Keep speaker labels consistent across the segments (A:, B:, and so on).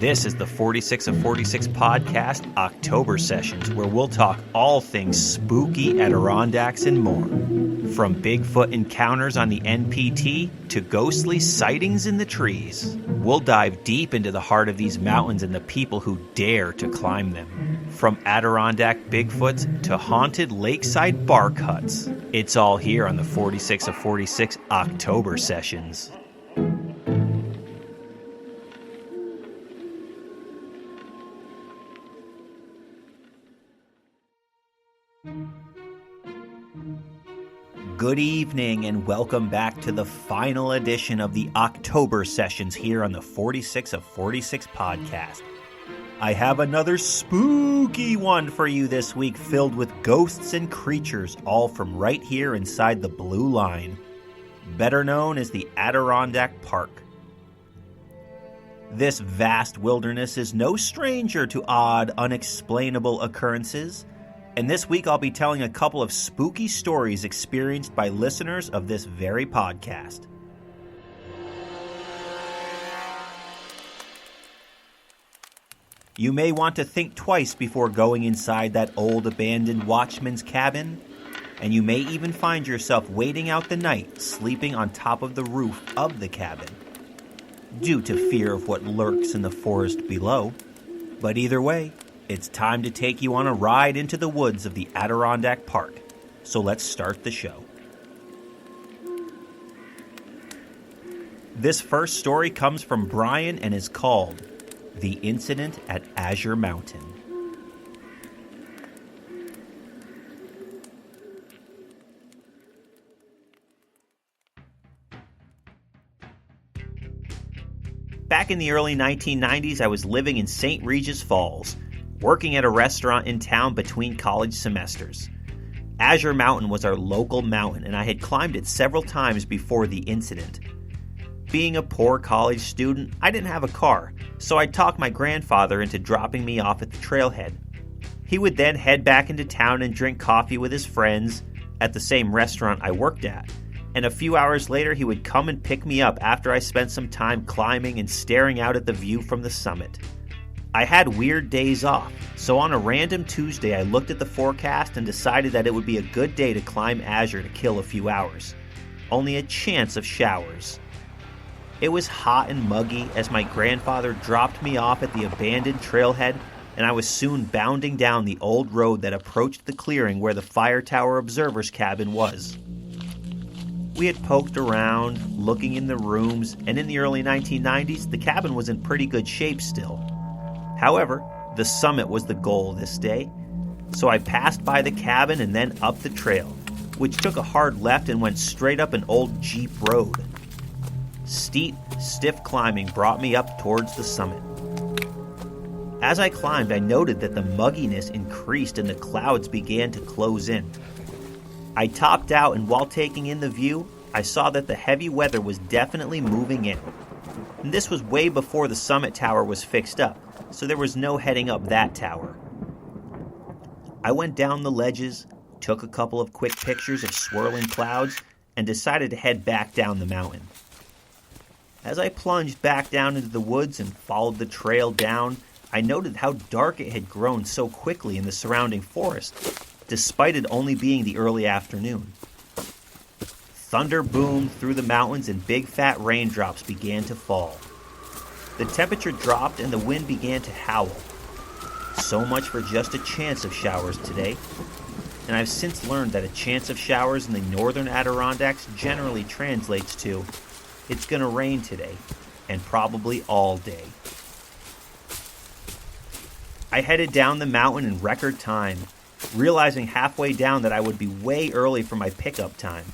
A: This is the 46 of 46 podcast October sessions, where we'll talk all things spooky Adirondacks and more. From Bigfoot encounters on the NPT to ghostly sightings in the trees. We'll dive deep into the heart of these mountains and the people who dare to climb them. From Adirondack Bigfoots to haunted lakeside bark huts. It's all here on the 46 of 46 October sessions. Good evening and welcome back to the final edition of the October sessions here on the 46 of 46 podcast. I have another spooky one for you this week, filled with ghosts and creatures, all from right here inside the Blue Line, better known as the Adirondack Park. This vast wilderness is no stranger to odd, unexplainable occurrences. And this week I'll be telling a couple of spooky stories experienced by listeners of this very podcast. You may want to think twice before going inside that old abandoned watchman's cabin, and you may even find yourself waiting out the night sleeping on top of the roof of the cabin, due to fear of what lurks in the forest below. But either way, it's time to take you on a ride into the woods of the Adirondack Park. So let's start the show. This first story comes from Brian and is called The Incident at Azure Mountain. Back in the early 1990s, I was living in St. Regis Falls, working at a restaurant in town between college semesters. Azure Mountain was our local mountain, and I had climbed it several times before the incident. Being a poor college student, I didn't have a car, so I talked my grandfather into dropping me off at the trailhead. He would then head back into town and drink coffee with his friends at the same restaurant I worked at, and a few hours later he would come and pick me up after I spent some time climbing and staring out at the view from the summit. I had weird days off, so on a random Tuesday I looked at the forecast and decided that it would be a good day to climb Azure to kill a few hours. Only a chance of showers. It was hot and muggy as my grandfather dropped me off at the abandoned trailhead, and I was soon bounding down the old road that approached the clearing where the fire tower observer's cabin was. We had poked around, looking in the rooms, and in the early 1990s, the cabin was in pretty good shape still. However, the summit was the goal this day, so I passed by the cabin and then up the trail, which took a hard left and went straight up an old jeep road. Steep, stiff climbing brought me up towards the summit. As I climbed, I noted that the mugginess increased and the clouds began to close in. I topped out, and while taking in the view, I saw that the heavy weather was definitely moving in. And this was way before the summit tower was fixed up, so there was no heading up that tower. I went down the ledges, took a couple of quick pictures of swirling clouds, and decided to head back down the mountain. As I plunged back down into the woods and followed the trail down, I noted how dark it had grown so quickly in the surrounding forest, despite it only being the early afternoon. Thunder boomed through the mountains and big fat raindrops began to fall. The temperature dropped and the wind began to howl. So much for just a chance of showers today. And I've since learned that a chance of showers in the northern Adirondacks generally translates to, it's gonna rain today, and probably all day. I headed down the mountain in record time, realizing halfway down that I would be way early for my pickup time.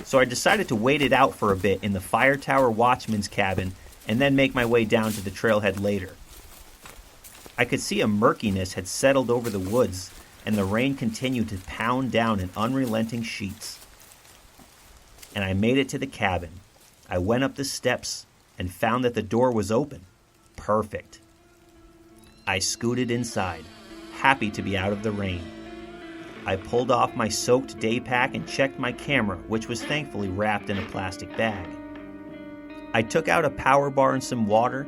A: So I decided to wait it out for a bit in the fire tower watchman's cabin and then make my way down to the trailhead later. I could see a murkiness had settled over the woods, and the rain continued to pound down in unrelenting sheets. And I made it to the cabin. I went up the steps and found that the door was open. Perfect. I scooted inside, happy to be out of the rain. I pulled off my soaked day pack and checked my camera, which was thankfully wrapped in a plastic bag. I took out a power bar and some water,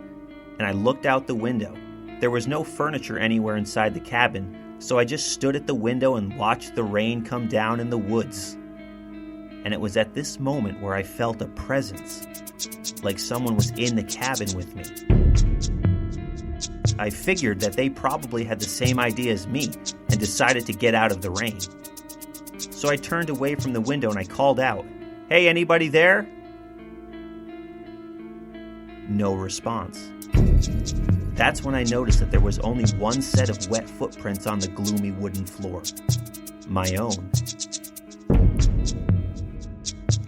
A: and I looked out the window. There was no furniture anywhere inside the cabin, so I just stood at the window and watched the rain come down in the woods. And it was at this moment where I felt a presence, like someone was in the cabin with me. I figured that they probably had the same idea as me and decided to get out of the rain. So I turned away from the window and I called out, "Hey, anybody there?" No response. That's when I noticed that there was only one set of wet footprints on the gloomy wooden floor. My own.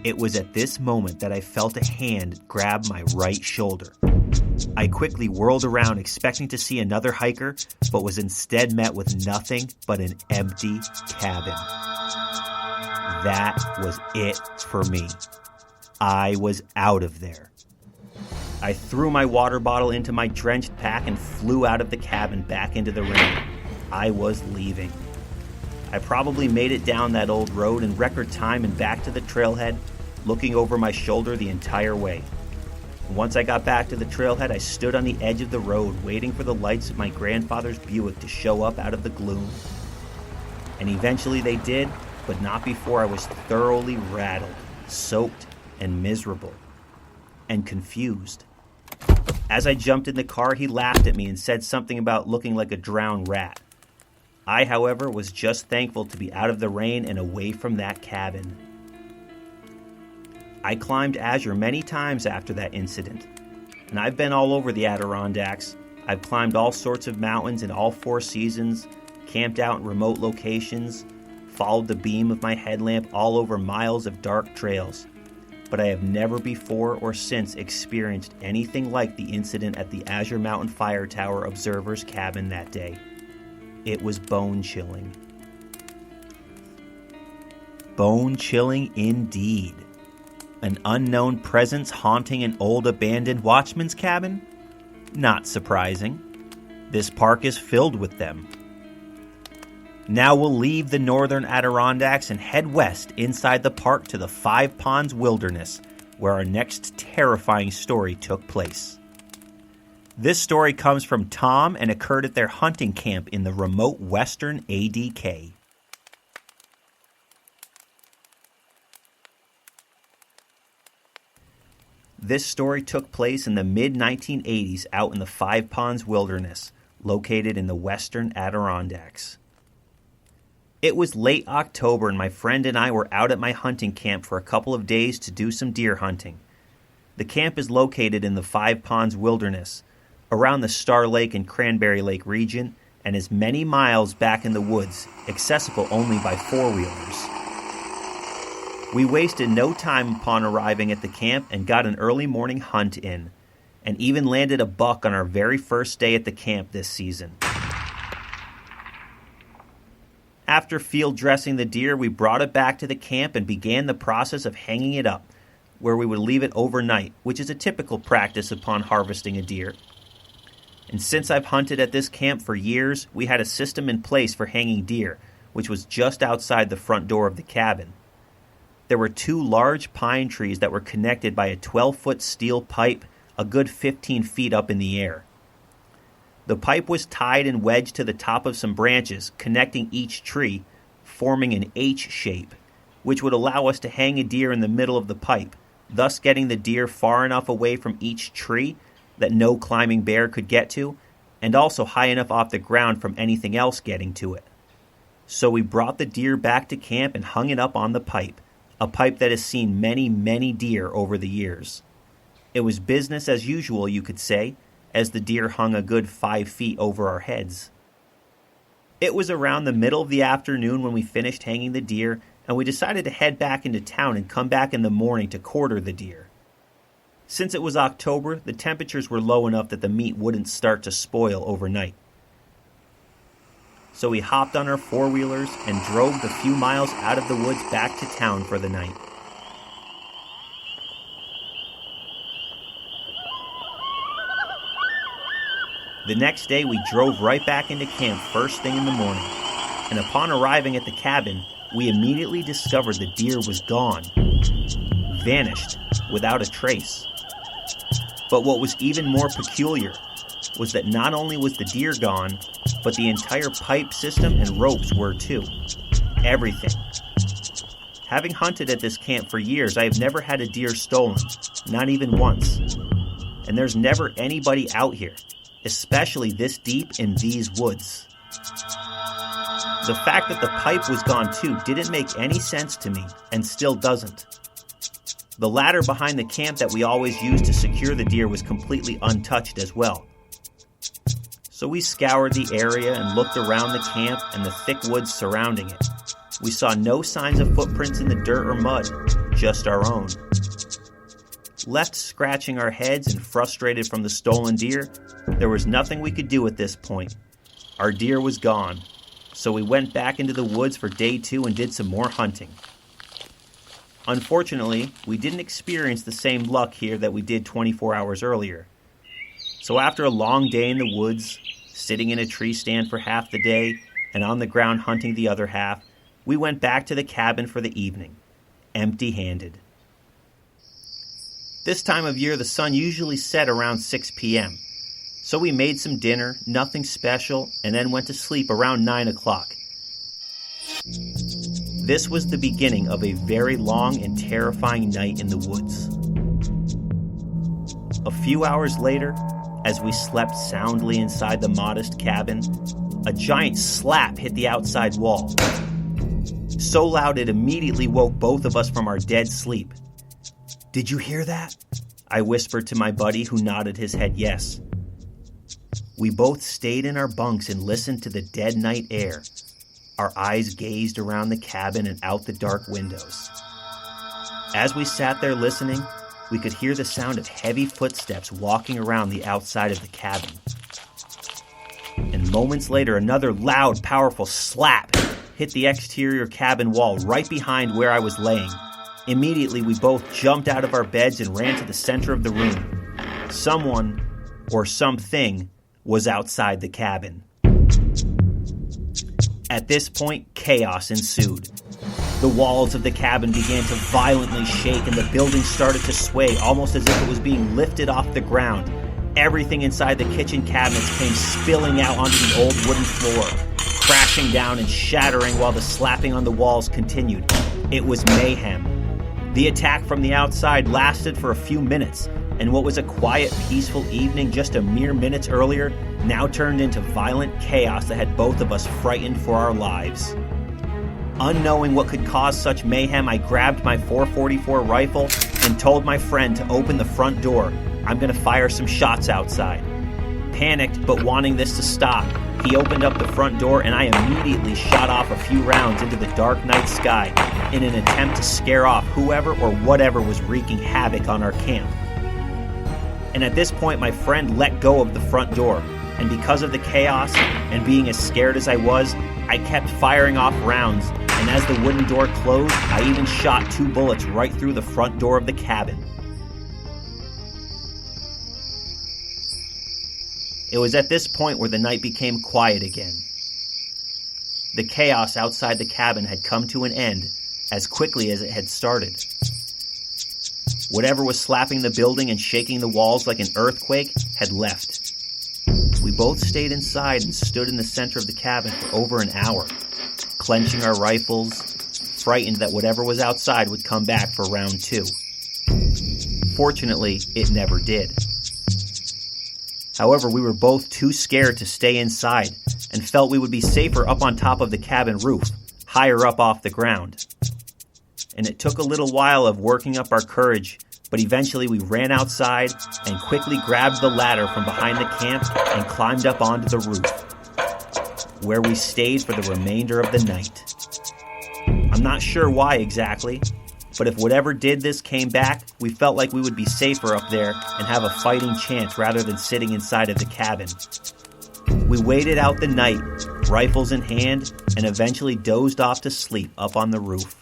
A: It was at this moment that I felt a hand grab my right shoulder. I quickly whirled around expecting to see another hiker, but was instead met with nothing but an empty cabin. That was it for me. I was out of there. I threw my water bottle into my drenched pack and flew out of the cabin back into the rain. I was leaving. I probably made it down that old road in record time and back to the trailhead, looking over my shoulder the entire way. Once I got back to the trailhead, I stood on the edge of the road waiting for the lights of my grandfather's Buick to show up out of the gloom. And eventually they did, but not before I was thoroughly rattled, soaked, and miserable, and confused. As I jumped in the car, he laughed at me and said something about looking like a drowned rat. I, however, was just thankful to be out of the rain and away from that cabin. I climbed Azure many times after that incident, and I've been all over the Adirondacks. I've climbed all sorts of mountains in all 4 seasons, camped out in remote locations, followed the beam of my headlamp all over miles of dark trails. But I have never before or since experienced anything like the incident at the Azure Mountain Fire Tower observer's cabin that day. It was bone-chilling. Bone-chilling indeed. An unknown presence haunting an old abandoned watchman's cabin? Not surprising. This park is filled with them. Now we'll leave the northern Adirondacks and head west inside the park to the Five Ponds Wilderness, where our next terrifying story took place. This story comes from Tom and occurred at their hunting camp in the remote western ADK. This story took place in the mid-1980s out in the Five Ponds Wilderness, located in the western Adirondacks. It was late October and my friend and I were out at my hunting camp for a couple of days to do some deer hunting. The camp is located in the Five Ponds Wilderness, around the Star Lake and Cranberry Lake region, and is many miles back in the woods, accessible only by four-wheelers. We wasted no time upon arriving at the camp and got an early morning hunt in, and even landed a buck on our very first day at the camp this season. After field dressing the deer, we brought it back to the camp and began the process of hanging it up, where we would leave it overnight, which is a typical practice upon harvesting a deer. And since I've hunted at this camp for years, we had a system in place for hanging deer, which was just outside the front door of the cabin. There were 2 large pine trees that were connected by a 12-foot steel pipe a good 15 feet up in the air. The pipe was tied and wedged to the top of some branches, connecting each tree, forming an H shape, which would allow us to hang a deer in the middle of the pipe, thus getting the deer far enough away from each tree that no climbing bear could get to, and also high enough off the ground from anything else getting to it. So we brought the deer back to camp and hung it up on the pipe, a pipe that has seen many, many deer over the years. It was business as usual, you could say, as the deer hung a good 5 feet over our heads. It was around the middle of the afternoon when we finished hanging the deer, and we decided to head back into town and come back in the morning to quarter the deer. Since it was October, the temperatures were low enough that the meat wouldn't start to spoil overnight. So we hopped on our four-wheelers and drove the few miles out of the woods back to town for the night. The next day, we drove right back into camp first thing in the morning, and upon arriving at the cabin, we immediately discovered the deer was gone, vanished, without a trace. But what was even more peculiar was that not only was the deer gone, but the entire pipe system and ropes were too. Everything. Having hunted at this camp for years, I have never had a deer stolen, not even once. And there's never anybody out here, especially this deep in these woods. The fact that the pipe was gone too didn't make any sense to me, and still doesn't. The ladder behind the camp that we always used to secure the deer was completely untouched as well. So we scoured the area and looked around the camp and the thick woods surrounding it. We saw no signs of footprints in the dirt or mud, just our own. Left scratching our heads and frustrated from the stolen deer, there was nothing we could do at this point. Our deer was gone, so we went back into the woods for day 2 and did some more hunting. Unfortunately, we didn't experience the same luck here that we did 24 hours earlier. So after a long day in the woods, sitting in a tree stand for half the day and on the ground hunting the other half, we went back to the cabin for the evening, empty-handed. This time of year, the sun usually set around 6 p.m., so we made some dinner, nothing special, and then went to sleep around 9 o'clock. This was the beginning of a very long and terrifying night in the woods. A few hours later, as we slept soundly inside the modest cabin, a giant slap hit the outside wall. So loud it immediately woke both of us from our dead sleep. "Did you hear that?" I whispered to my buddy, who nodded his head yes. We both stayed in our bunks and listened to the dead night air. Our eyes gazed around the cabin and out the dark windows. As we sat there listening, we could hear the sound of heavy footsteps walking around the outside of the cabin. And moments later, another loud, powerful slap hit the exterior cabin wall right behind where I was laying. Immediately, we both jumped out of our beds and ran to the center of the room. Someone, or something, was outside the cabin. At this point, chaos ensued. The walls of the cabin began to violently shake and the building started to sway, almost as if it was being lifted off the ground. Everything inside the kitchen cabinets came spilling out onto the old wooden floor, crashing down and shattering while the slapping on the walls continued. It was mayhem. The attack from the outside lasted for a few minutes, and what was a quiet, peaceful evening just a mere minutes earlier now turned into violent chaos that had both of us frightened for our lives. Unknowing what could cause such mayhem, I grabbed my .444 rifle and told my friend to open the front door. I'm going to fire some shots outside. Panicked, but wanting this to stop, he opened up the front door and I immediately shot off a few rounds into the dark night sky in an attempt to scare off whoever or whatever was wreaking havoc on our camp. And at this point, my friend let go of the front door, and because of the chaos and being as scared as I was, I kept firing off rounds, and as the wooden door closed, I even shot 2 bullets right through the front door of the cabin. It was at this point where the night became quiet again. The chaos outside the cabin had come to an end as quickly as it had started. Whatever was slapping the building and shaking the walls like an earthquake had left. We both stayed inside and stood in the center of the cabin for over an hour, clenching our rifles, frightened that whatever was outside would come back for round 2. Fortunately, it never did. However, we were both too scared to stay inside and felt we would be safer up on top of the cabin roof, higher up off the ground. And it took a little while of working up our courage, but eventually we ran outside and quickly grabbed the ladder from behind the camp and climbed up onto the roof, where we stayed for the remainder of the night. I'm not sure why exactly, but if whatever did this came back, we felt like we would be safer up there and have a fighting chance rather than sitting inside of the cabin. We waited out the night, rifles in hand, and eventually dozed off to sleep up on the roof.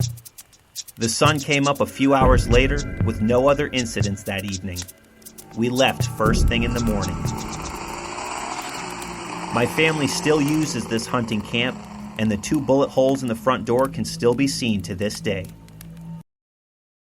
A: The sun came up a few hours later with no other incidents that evening. We left first thing in the morning. My family still uses this hunting camp, and the 2 bullet holes in the front door can still be seen to this day.